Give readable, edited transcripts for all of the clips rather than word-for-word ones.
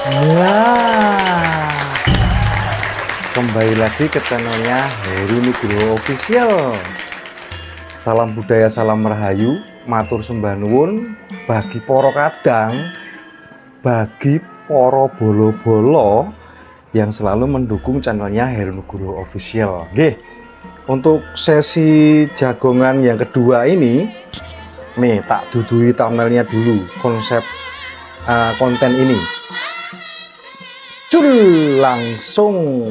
Nah, kembali lagi ke channelnya Heru Nugroho Official. Salam budaya, salam rahayu, matur sembah nuwun bagi poro kadang, bagi poro bolo-bolo yang selalu mendukung channelnya Heru Nugroho Official. Oke, untuk sesi jagongan yang kedua ini, nih tak dudui thumbnailnya dulu, konsep konten ini. Cul langsung.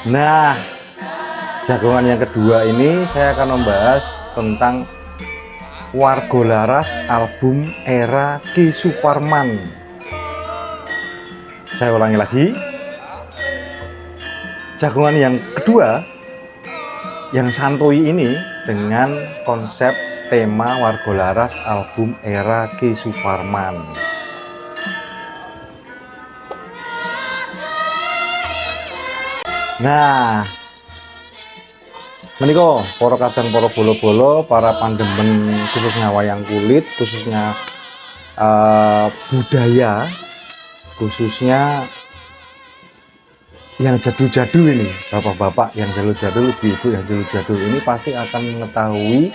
Nah, jagongan yang kedua ini saya akan membahas tentang Warga Laras album era Ki Suparman. Saya ulangi lagi, jagongan yang kedua yang santuy ini dengan konsep tema Warga Laras album era Ki Suparman. Nah, meniko poro kadang, poro bolo-bolo, para pandemen khususnya wayang kulit, khususnya budaya, khususnya yang jadul-jadul ini, bapak-bapak yang jadul-jadul, ibu-ibu yang jadul-jadul ini pasti akan mengetahui,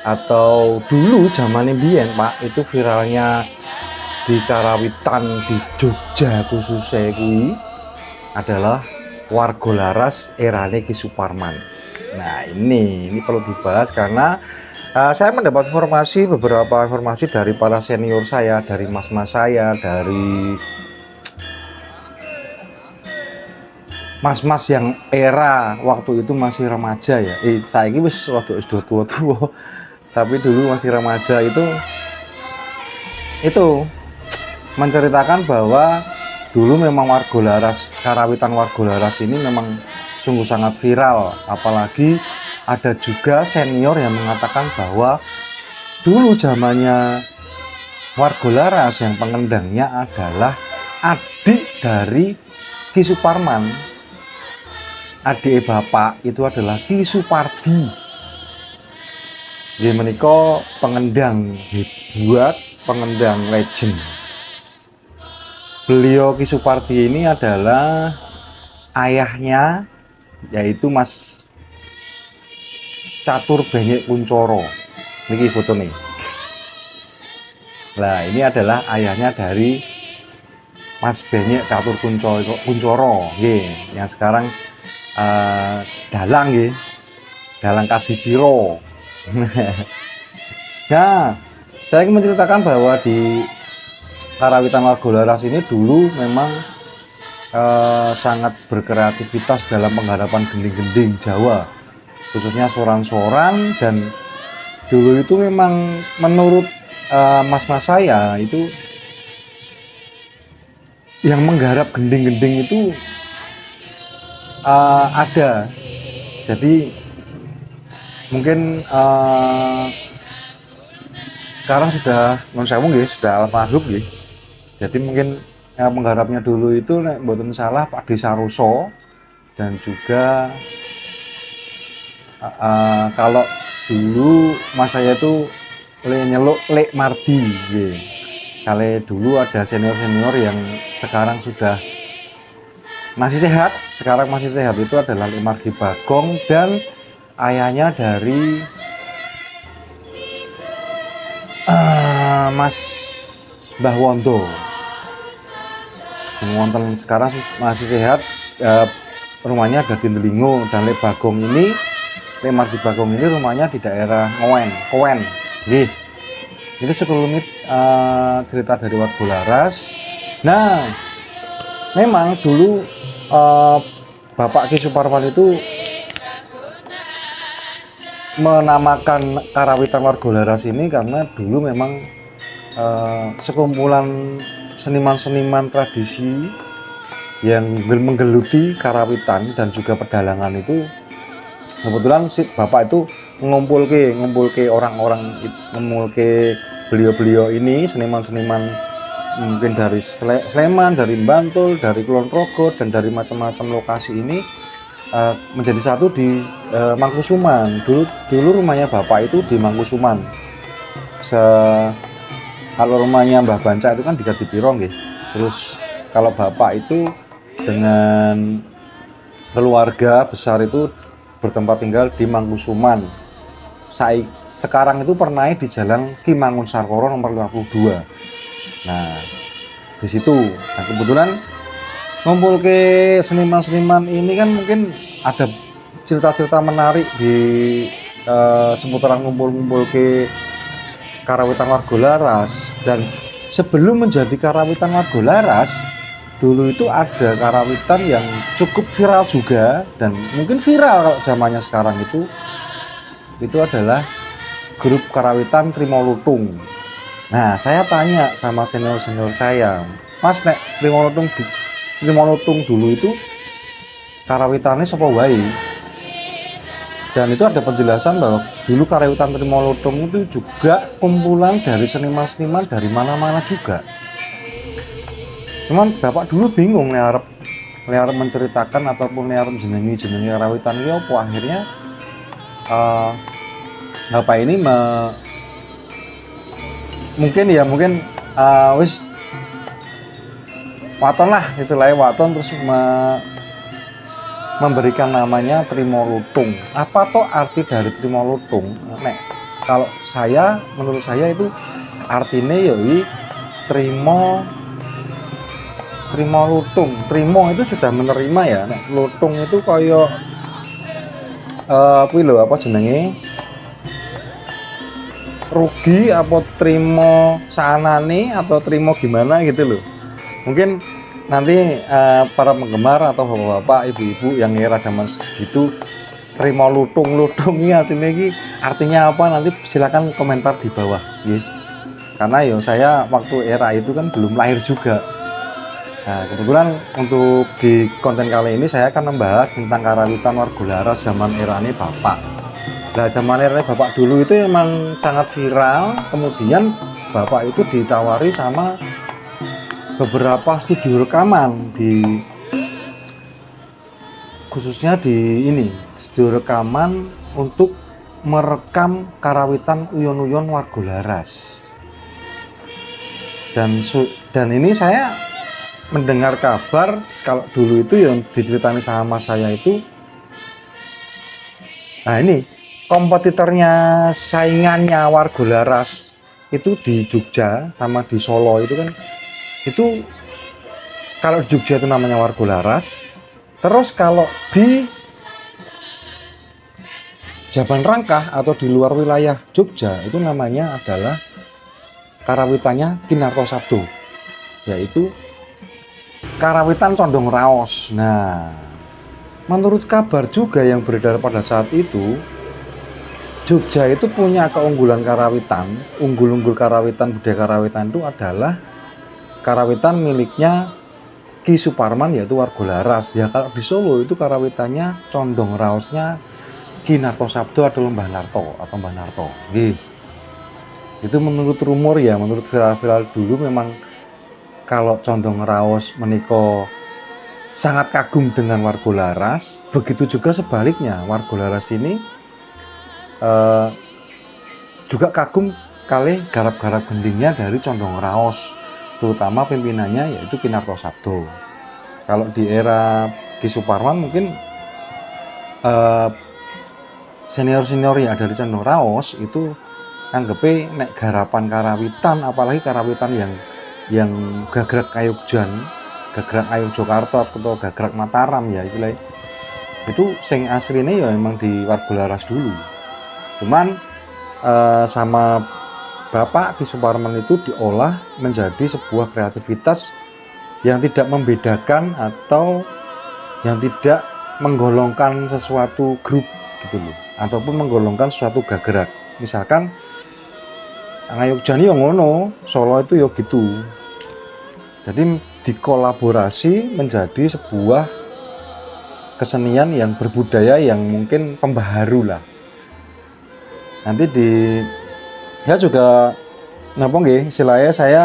atau dulu zamannya biyen Pak, itu viralnya di Karawitan, di Jogja khususnya kuwi adalah Warga Laras erane Ki Suparman. Nah, ini perlu dibahas karena saya mendapat beberapa informasi dari para senior saya, dari mas-mas saya, dari mas-mas yang era waktu itu masih remaja ya. Saya ini wis waktu sudah tua-tua, tapi dulu masih remaja itu menceritakan bahwa dulu memang Warga Laras, karawitan Warga Laras ini memang sungguh sangat viral. Apalagi ada juga senior yang mengatakan bahwa dulu zamannya Warga Laras yang pengendangnya adalah adik dari Ki Suparman. Adik bapak itu adalah Ki Supardi. Dia menika pengendang hebat, pengendang legend. Beliau Ki Supardi ini adalah ayahnya, yaitu Mas Catur Benyek Kuncoro. Niki foto nih. Nah, ini adalah ayahnya dari Mas Benyek Catur Kuncoro, yang sekarang dalang, dalang Kadipiro. Nah, saya ingin menceritakan bahwa di Karawitan Warga Laras ini dulu memang sangat berkreativitas dalam penggarapan gending-gending Jawa, khususnya soran-soran. Dan dulu itu memang menurut mas-mas saya itu yang menggarap gending-gending itu ada. Jadi mungkin sekarang sudah non-sewu sudah almarhum nggih. Jadi mungkin penggarapnya dulu itu nek mboten salah Pak Desaroso, dan juga kalau dulu mas saya itu nyeluk Lek Mardi nggih. Kali dulu ada senior-senior yang sekarang sudah masih sehat, itu adalah Lek Mardi Bagong, dan ayahnya dari Mas Mbah Wondo. Wonten sekarang masih sehat, rumahnya ada di Delingo. Dan Lek Bagong ini, Lek Mardi Bagong ini rumahnya di daerah Kowen. Itu sekelumit cerita dari Warga Laras. Nah, memang dulu Bapak Ki Suparman itu menamakan Karawitan Warga Laras ini karena dulu memang sekumpulan seniman-seniman tradisi yang menggeluti karawitan dan juga pedalangan itu. Kebetulan si bapak itu ngumpulke orang-orang, ngumpulke beliau-beliau ini, seniman-seniman mungkin dari Sleman, dari Bantul, dari Kulon Progo, dan dari macam-macam lokasi ini menjadi satu di Mangkusuman. Dulu rumahnya bapak itu di Mangkusuman. Kalau rumahnya Mbah Banca itu kan di Kadipiro nggih. Terus kalau bapak itu dengan keluarga besar itu bertempat tinggal di Mangkusuman. Sekarang itu pernah di Jalan Ki Mangunsarkoro nomor 52. Nah, di situ. Nah, kebetulan ngumpul ke seniman-seniman ini kan mungkin ada cerita-cerita menarik di seputaran ngumpul-ngumpul ke Karawitan Wargolaras. Dan sebelum menjadi Karawitan Wargolaras, dulu itu ada karawitan yang cukup viral juga, dan mungkin viral kalau zamannya sekarang itu adalah grup karawitan Trimo Lutung. Nah, saya tanya sama senior-senior saya, Mas, nek Trimo Lutung dulu itu karawitannya sapa wae? Dan itu ada penjelasan bahwa dulu karawitan Trimo Lutung itu juga kumpulan dari seniman-seniman dari mana-mana juga. Cuman bapak dulu bingung nih arep menceritakan ataupun arep jenengi karawitan ini apa. Akhirnya bapak ini mungkin wis waton lah, istilahnya waton, terus memberikan namanya Trimo Lutung. Apa toh arti dari Trimo Lutung? Nek kalau menurut saya itu artinya yoi Trimo Lutung. Trimo itu sudah menerima ya. Nek Lutung itu kaya kuwi lho, apa jenenge? Rugi apa trimo sanane atau trimo gimana gitu loh. Mungkin nanti para penggemar atau bapak-bapak, ibu-ibu yang era zaman segitu Trimo Lutung ini artinya apa, nanti silakan komentar di bawah ya. Karena ya saya waktu era itu kan belum lahir juga. Nah, kebetulan untuk di konten kali ini saya akan membahas tentang karawitan Wargolaras zaman eranya bapak. Nah, zaman eranya bapak dulu itu memang sangat viral. Kemudian bapak itu ditawari sama beberapa studio rekaman, khususnya di studio rekaman untuk merekam karawitan Uyon-Uyon Wargolaras. Dan ini saya mendengar kabar kalau dulu itu yang diceritani sama saya itu, nah ini kompetitornya, saingannya Wargolaras itu di Jogja sama di Solo itu kan, itu kalau di Jogja itu namanya Wargolaras, terus kalau di Jaban Rangkah atau di luar wilayah Jogja itu namanya adalah karawitannya Kinarto Sabdo, yaitu karawitan Condong Raos. Nah, menurut kabar juga yang beredar pada saat itu, Jogja itu punya keunggulan karawitan, unggul-unggul karawitan, budaya karawitan itu adalah karawitan miliknya Ki Suparman, yaitu Wargolaras. Ya kalau di Solo itu karawitannya Condong Raosnya Ki Narto Sabdo atau Mbah Narto atau Mbah Narto. Itu menurut rumor ya, menurut viral-viral dulu memang kalau Condong Raos meniko sangat kagum dengan Wargolaras, begitu juga sebaliknya Wargolaras ini juga kagum kali garap-garap gendingnya dari Condong Raos, terutama pimpinannya yaitu Ki Narto Sabdo. Kalau di era Ki Suparman mungkin senior-senior yang ada di Condong Raos itu anggapnya nek garapan karawitan, apalagi karawitan yang gagrak Kayogjan, gagrak Ayogyakarta atau gagrak Mataram ya istilahnya, itu sing aslinya ya memang di Wargolaras dulu. Cuman sama Bapak Ki Suparman itu diolah menjadi sebuah kreativitas yang tidak membedakan atau yang tidak menggolongkan sesuatu grup gitu loh, ataupun menggolongkan suatu gagrak. Misalkan Ngayogjani yang ngono, Solo itu ya gitu. Jadi dikolaborasi menjadi sebuah kesenian yang berbudaya yang mungkin pembaharu lah. Nanti ya juga napa nggih, istilahnya saya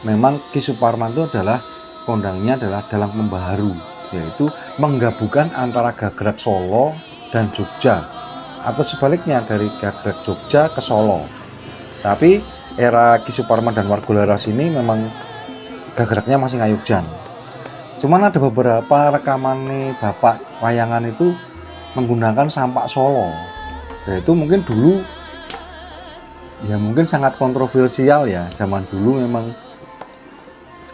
memang Ki Suparman itu adalah kondangnya adalah dalam pembaharu, yaitu menggabungkan antara gagrak Solo dan Jogja atau sebaliknya dari gagrak Jogja ke Solo. Tapi era Ki Suparman dan Wargolaras ini memang geraknya masih ngayukjan. Cuman ada beberapa rekaman nih bapak wayangan itu menggunakan sampak Solo. Nah, itu mungkin dulu ya mungkin sangat kontroversial ya. Zaman dulu memang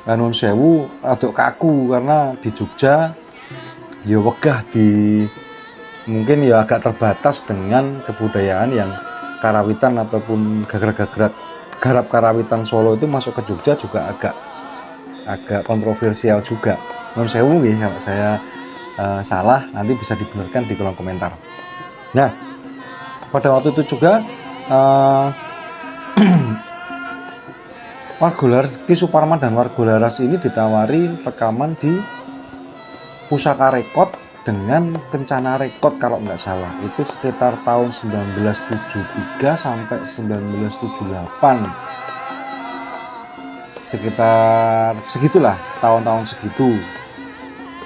Nuwun Sewu aduk kaku karena di Jogja ya wegah di mungkin ya agak terbatas dengan kebudayaan yang karawitan ataupun gagrak-gagrak garap karawitan Solo itu masuk ke Jogja juga agak kontroversial juga. Nuwun Sewu nggih kalau saya salah nanti bisa dibenarkan di kolom komentar. Nah, pada waktu itu juga Ki Suparman dan Wargolaras ini ditawari rekaman di Pusaka Rekod dengan Kencana Rekod kalau nggak salah. Itu sekitar tahun 1973 sampai 1978. Sekitar segitulah, tahun-tahun segitu.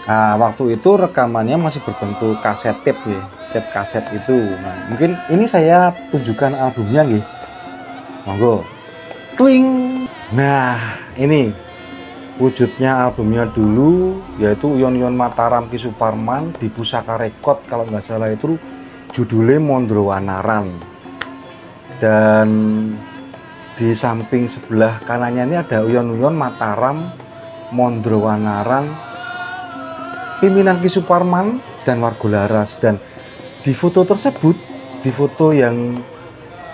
Nah, waktu itu rekamannya masih berbentuk kaset tape ya, tape kaset itu. Nah, mungkin ini saya tunjukkan albumnya nggih. Monggo. Twing. Nah, ini wujudnya albumnya dulu, yaitu Uyon-Uyon Mataram Ki Suparman di Pusaka Rekod kalau nggak salah itu judulnya Mondrowanaran. Dan di samping sebelah kanannya ini ada Uyon-Uyon Mataram Mondrowanaran pimpinan Ki Suparman dan Wargolaras. Dan di foto tersebut, di foto yang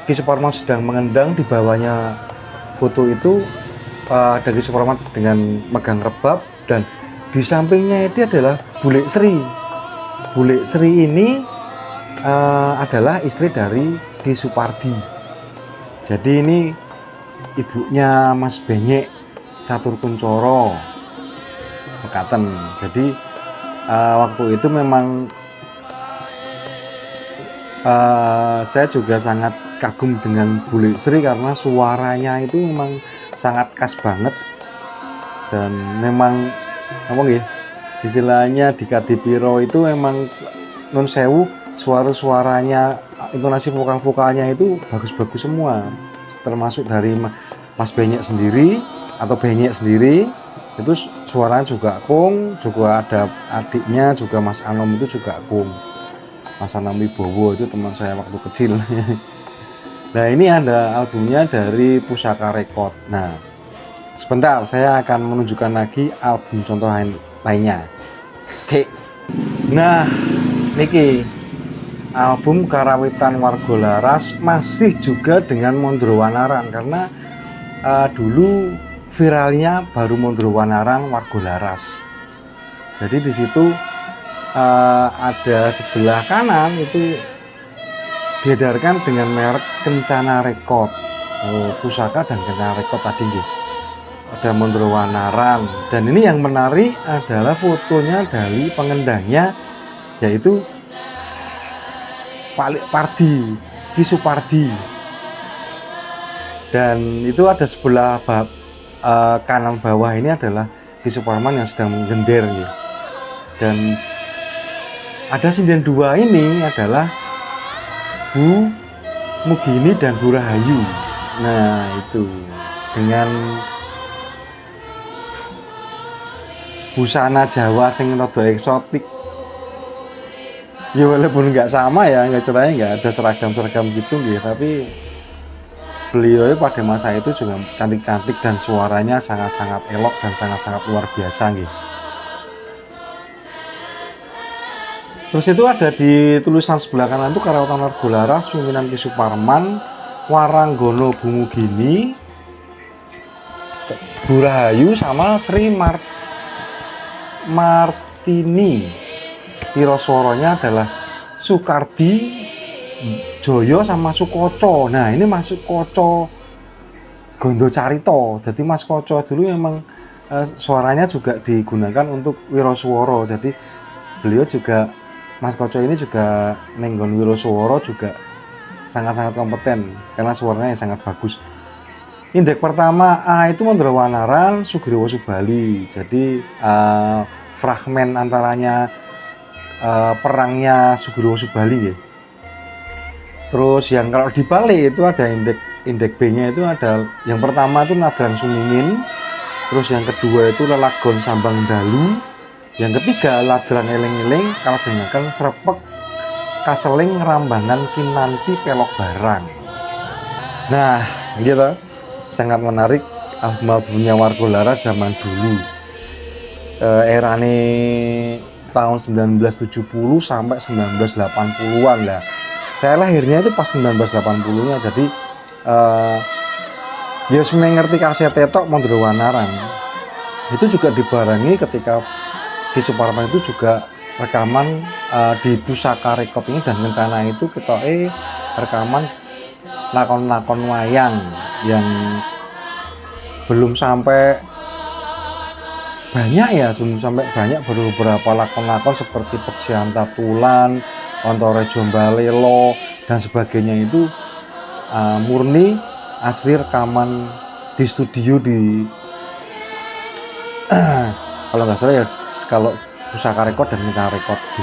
Ki Suparman sedang mengendang, di bawahnya foto itu ada Ki Suparman dengan megang rebab, dan di sampingnya itu adalah Bule Sri. Bule Sri ini adalah istri dari Ki Supardi. Jadi ini ibunya Mas Benyek Catur Kuncoro Mekaten. Jadi waktu itu memang saya juga sangat kagum dengan Bule Sri karena suaranya itu memang sangat khas banget, dan memang apa nggih istilahnya di Kadipiro itu memang Nuwun Sewu suaranya intonasi vokal-vokalnya itu bagus-bagus semua, termasuk dari Mas Benyek sendiri atau Benyek sendiri itu suaranya juga kung, juga ada adiknya juga Mas Anom itu juga kung, Mas Anom Wibowo itu teman saya waktu kecil. Nah, ini ada albumnya dari Pusaka Rekod. Nah, sebentar saya akan menunjukkan lagi album contoh lainnya. Nah, niki album karawitan Wargolaras masih juga dengan Mondrowanaran, karena dulu viralnya baru Mondrowanaran Wargolaras. Jadi di situ ada sebelah kanan itu diedarkan dengan merek Kencana Rekod, Pusaka dan Kencana Rekod tadi nggih. Ada Mondrowanaran, dan ini yang menarik adalah fotonya dari pengendangnya, yaitu Pak Pardi, Ki Supardi. Dan itu ada sebelah kanan bawah ini adalah Ki Suparman yang sedang menggender ya. Dan ada sinden dua ini adalah Bu Mugini dan Bu Rahayu. Nah, itu dengan busana Jawa sing rada eksotik. Ya walaupun nggak sama ya, nggak ada seragam-seragam gitu gitu, tapi beliau pada masa itu juga cantik-cantik dan suaranya sangat-sangat elok dan sangat-sangat luar biasa gitu. Terus itu ada di tulisan sebelah kanan itu karawitan Wargolaras pimpinan Ki Suparman, Waranggono Bu Mugini, Bu Rahayu sama Sri Martini. Pirosworonya adalah Sukardi, Joyo sama Sukoco. Nah, ini Mas Sukoco Gondo Carito. Jadi Mas Koco dulu memang suaranya juga digunakan untuk Wirosworo. Jadi beliau juga, Mas Koco ini juga nenggon Wirosworo juga sangat-sangat kompeten karena suaranya sangat bagus. Indeks pertama A itu Mondrowanaran Sugriwo Subali. Jadi fragmen antaranya perangnya Sugriwo Subali ya. Terus yang kalau dibalik itu ada indeks indeks B-nya itu ada yang pertama itu Nagrang Sumingin, terus yang kedua itu Lelagon Sambang Dalu, yang ketiga Ladrang Eling-eling Kalajengaken Srepeg Kaseling Rambangan Kinanti Pelok Barang. Nah gitu, sangat menarik album-albumnya Wargolaras zaman dulu, erane tahun 1970 sampai 1980-an lah. Saya lahirnya itu pas 1980-nya, jadi ya semeng ngerti kaset tetok Mondro Wanaran. Itu juga dibarengi ketika Ki Suparman itu juga rekaman di Pusaka Rekod ini, dan rencana itu kita rekaman lakon-lakon wayang yang belum sampai banyak ya, baru beberapa lakon-lakon seperti Peksianta Tulan, Ontore Jombalelo dan sebagainya itu murni asli rekaman di studio di kalau nggak salah ya, kalau Pusaka Rekod dan Mitra Rekod di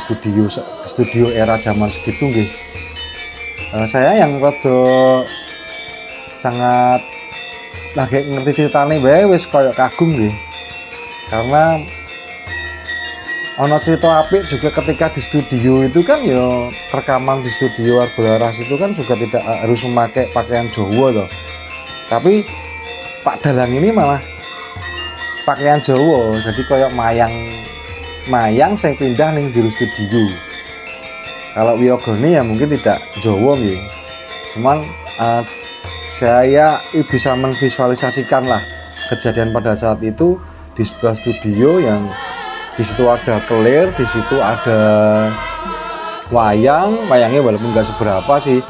studio era zaman segitu nggih. Saya yang rada sangat lagi ngerti ceritane bae wis koyo kagum nggih. Karena ono cerita apik juga ketika di studio itu kan ya, rekaman di studio Wargolaras itu kan juga tidak harus memakai pakaian Jawa toh. Tapi Pak Dalang ini malah pakaian Jawa, jadi koyo mayang saya pindah ning juru studio. Kalau Wiyogane ya mungkin tidak Jawa nggih. Cuman saya bisa memvisualisasikan lah kejadian pada saat itu di sebuah studio yang di situ ada kelir, di situ ada wayangnya walaupun nggak seberapa sih.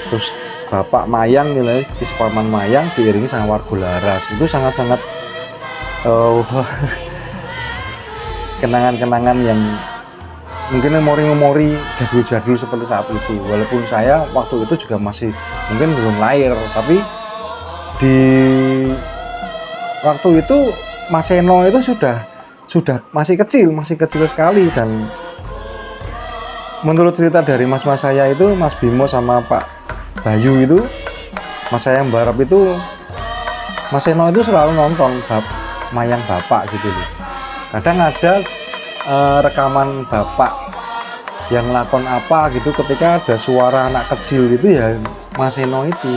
Terus Bapak Mayang nilai Ki Suparman Mayang diiringi sama Wargolaras, itu sangat-sangat kenangan-kenangan yang mungkin memori-memori jadul-jadul seperti saat itu. Walaupun saya waktu itu juga masih mungkin belum lahir, tapi di waktu itu Mas Seno itu sudah masih kecil sekali. Dan menurut cerita dari mas-mas saya itu, Mas Bimo sama Pak Bayu itu, mas saya Mbarep itu, Mas Seno itu selalu nonton mayang Bapak gitu loh. Kadang ada rekaman Bapak yang lakon apa gitu, ketika ada suara anak kecil gitu ya, Mas Seno itu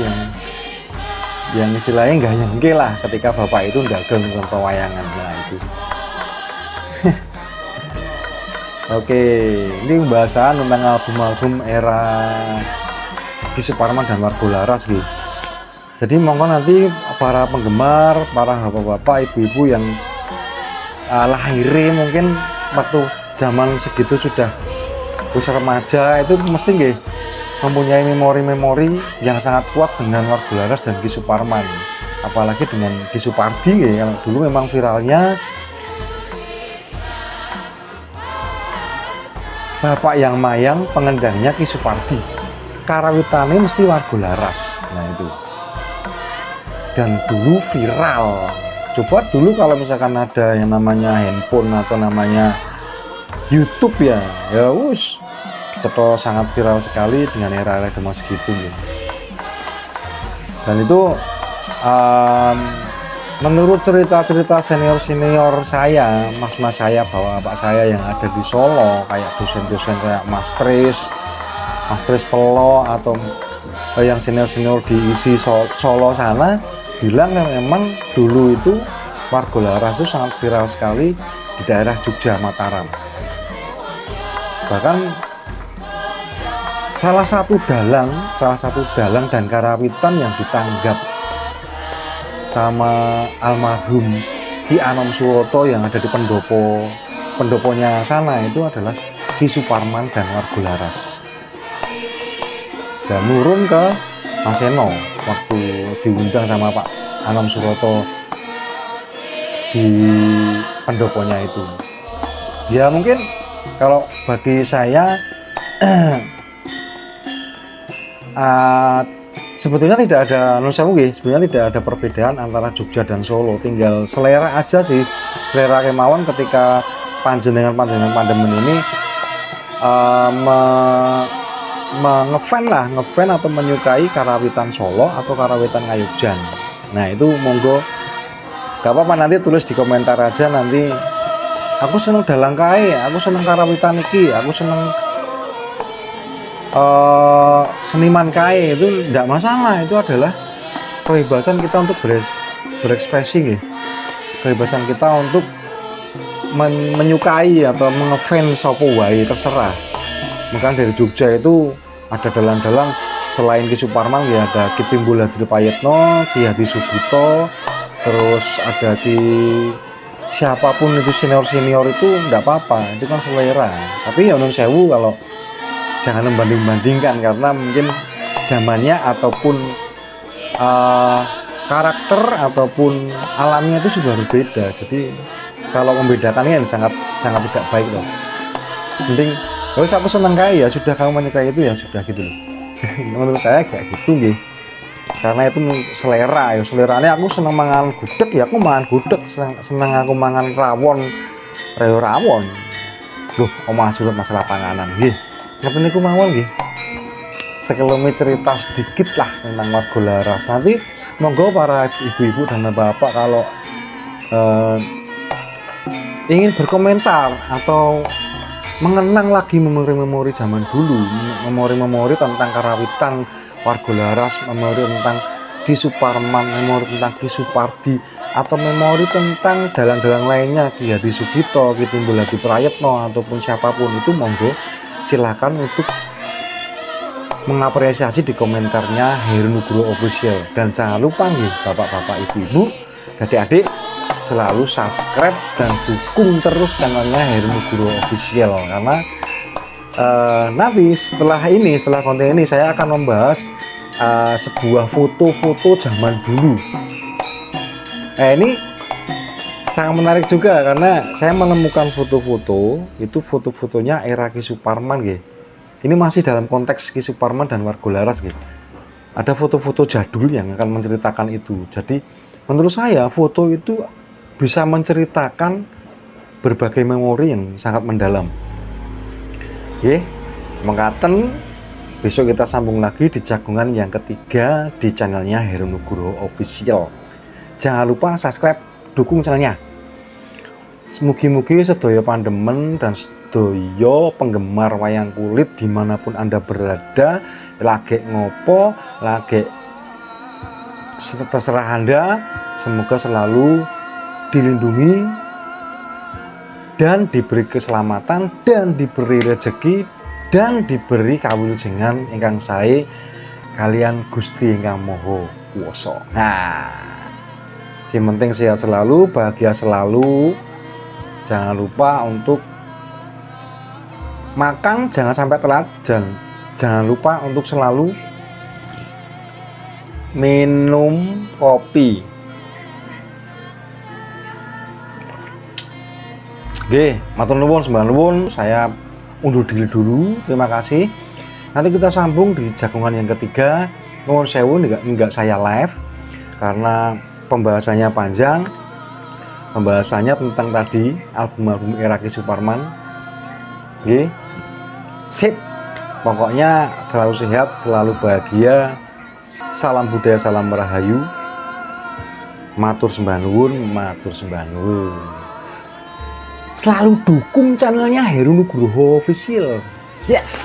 yang istilahnya nggak nyengke lah ketika Bapak itu dagang dengan pewayangan. Nah itu oke, ini pembahasan tentang album-album era Ki Suparman dan Wargolaras gitu. Jadi monggo nanti para penggemar, para bapak-bapak, ibu-ibu yang lahirnya mungkin waktu zaman segitu sudah usia remaja, itu mesti nggih mempunyai memori-memori yang sangat kuat dengan Wargolaras dan Ki Suparman, apalagi dengan Ki Supardi ya, yang dulu memang viralnya Bapak yang mayang, pengendangnya Ki Supardi, karawitannya mesti Wargolaras. Nah itu, dan dulu viral. Coba dulu kalau misalkan ada yang namanya handphone atau namanya YouTube ya wus ceto sangat viral sekali dengan era-era zaman segitu ya. Dan itu menurut cerita-cerita senior saya, mas-mas saya, bapak saya yang ada di Solo, kayak dosen-dosen kayak Mas Tris Pelo, atau yang senior-senior di ISI Solo sana, bilang memang dulu itu Wargolaras itu sangat viral sekali di daerah Jogja, Mataram. Bahkan salah satu dalang dan karawitan yang ditanggap sama almarhum Ki Anom Suroto yang ada di pendoponya sana itu adalah Ki Suparman dan Wargolaras. Dan nurun ke Mas Seno waktu diundang sama Pak Anom Suroto di pendoponya itu. Ya mungkin kalau bagi saya sebetulnya tidak ada sebenarnya tidak ada perbedaan antara Jogja dan Solo, tinggal selera aja sih, selera kemauan ketika panjenengan pandemen ini ngefan atau menyukai karawitan Solo atau karawitan Ngayogjan. Nah itu monggo, gak apa-apa, nanti tulis di komentar aja. Nanti aku seneng dalang kae, aku seneng karawitan iki, aku seneng seniman kae, itu tidak masalah. Itu adalah kebebasan kita untuk berekspresi gitu. Kebebasan kita untuk menyukai atau mengefans sopo wae, terserah. Maka dari Jogja itu ada dalang-dalang selain Ki Suparman ya, ada Ki Timbul Hadriprayetno, Ki Hadi Sugito, terus ada Ki siapapun itu, senior itu enggak apa-apa, itu kan selera. Tapi ya nun sewu, kalau jangan membanding-bandingkan, karena mungkin zamannya ataupun karakter ataupun alamnya itu sudah berbeda. Jadi kalau membedakannya sangat tidak baik loh. Penting kalau aku senang kayak ya sudah, kamu menyukai itu ya sudah gitu loh. Menurut saya kayak gitu nggih. Karena itu selera ya, seleranya aku senang mangan gudeg ya aku mangan gudeg, senang aku mangan rawon rawon. Loh, omah sulit masalah panganan nggih. Ngoten niku mawon nggih. Sekelumit cerita sedikit lah tentang Warga Laras. Nanti monggo para ibu-ibu dan bapak kalau ingin berkomentar atau mengenang lagi memori-memori zaman dulu, memori-memori tentang karawitan Warga Laras, memori tentang Ki Suparman, memori tentang Ki Supardi, atau memori tentang dalang-dalang lainnya, Ki Hadi Sugito, Ki Timbul Hadriprayetno, ataupun siapapun itu, monggo silakan untuk mengapresiasi di komentarnya Heru Nugroho Official. Dan jangan lupa nih bapak-bapak, ibu-ibu, adik-adik, selalu subscribe dan dukung terus channelnya Heru Nugroho Official, karena nanti setelah konten ini saya akan membahas sebuah foto-foto zaman dulu. Ini sangat menarik juga karena saya menemukan foto-foto itu, foto-fotonya era Ki Suparman gitu. Ini masih dalam konteks Ki Suparman dan Warga Laras gitu. Ada foto-foto jadul yang akan menceritakan itu. Jadi menurut saya foto itu bisa menceritakan berbagai memori yang sangat mendalam. Oke, mengatakan besok kita sambung lagi di jagungan yang ketiga di channelnya Heru Nugroho Official. Jangan lupa subscribe, dukung channelnya. Mugi-mugi sedaya pandemen dan sedaya penggemar wayang kulit dimanapun Anda berada, lagi ngopo, lagi terserah Anda, semoga selalu dilindungi dan diberi keselamatan dan diberi rezeki dan diberi kawilujenggan ingkang sae kalian Gusti ingkang Maha Kuwasa. Nah, yang penting sehat selalu, bahagia selalu. Jangan lupa untuk makan, jangan sampai telat, jangan lupa untuk selalu minum kopi. Oke, matur nuwun, sembah nuwun, saya undur diri dulu. Terima kasih. Nanti kita sambung di jagungan yang ketiga. Nuwun sewu enggak saya live karena pembahasannya panjang. Pembahasannya tentang tadi album-album era Ki Suparman. Oke. Sip. Pokoknya selalu sehat, selalu bahagia. Salam budaya, salam rahayu. Matur sembah nuwun, matur sembah nuwun. Selalu dukung channelnya Heru Nugroho Official. Yes.